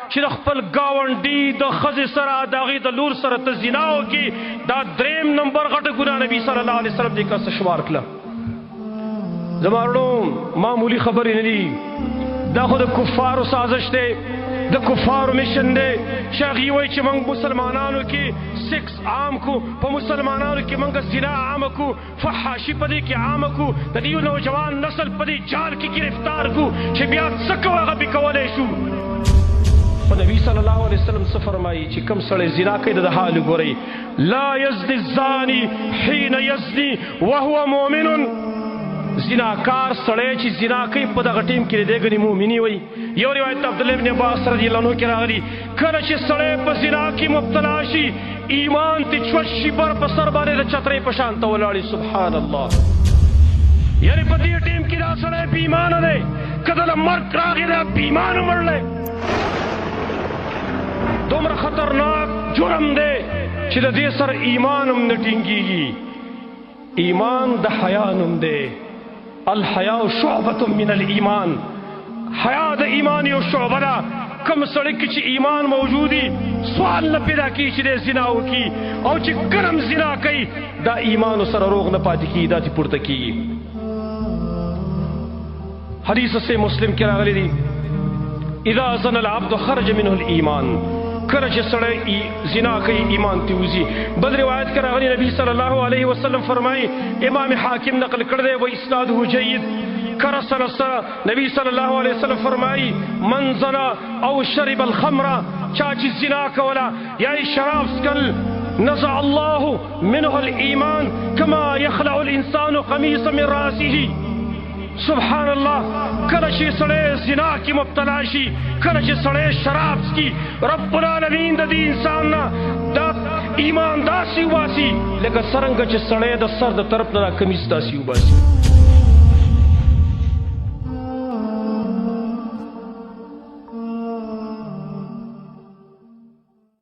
چې د خپل ګاونډي د ښځې سره د هغې د لور سره ته زنا وکړي دا دریم نمبر غټه ګناه نبي صلی الله علیه وسلم دې کس شمار کړه. زما وروڼو معمولي خبرې نه دي، دا خو د کفارو سازش دی، د کفارو میشن دی چې هغوی وایي چې موږ مسلمانانو کې سیکس عام کو، په مسلمانانو کې موږ زنا عامه کو، فحاشي په دې کې عامه کو، د دې نوجوان نسل په دې جال کې ګرفتار کو چې بیا څه کوو هغه به کولی شو. خو نبی صلی الله علیه وسلم څه فرمایي چې کوم سړی زنا کوي د حال ګورئ، لا یزني الزاني حین یزني وهو مؤمن. زناکار سړی چې زنا کوي په دغه ټیم کې دی ګنې مؤمني وایي. یو روایت عبدالله بن عباس رضی الله عنه کې راغلي کله چې سړی په زنا کې مبتلا شي ایمان ته چوش شي بر په سر باندې د چترۍ په شان ته ولاړي. سبحان الله. یعنې په دې ټیم کې دا سړی بې ایمانه دی، که دله مرګ راغی دا بې ایمانه مړلی. دومره خطرناک جرم دی چې د دې سره ایمان هم نه ټینګېږي. ایمان د حیا نوم دی، الحیاء شعبة من الایمان. حیا د ایمان یو شعبه ده. کوم سړی کې چې ایمان موجودي سوال نه پیدا کېږي چې دی زنا وکړي، او چې ګرم زنا کوي دا ایمان سره روغ نه پاتې کېږي، دا چې پورته کېږي. حدیث سے مسلم کې راغلی دی اذا زنى العبد خرج منه الایمان. کله چې سړی زنا کوي ایمان ته وځي. بل روایت کې راغلی نبی صلی الله علیه وسلم فرمایي، امام حاکم نقل کړی دی و اسناده جید، کرسل نبی صلی الله علیه وسلم فرمایي من زنا او شرب الخمر، چا چې زنا کوله یعنی شراب څکل، نزع الله منه الایمان کما یخلع الانسان قمیص من راسه. سبحان الله. کله چې سړی زنا کې مبتلا شي، کله چې سړی شراب څکي، رب العالمین د دې انسان نه دا ایمان داسې وباسي لکه څرنګه چې سړی د سر د طرف نه دا کمیس داسې وباسي.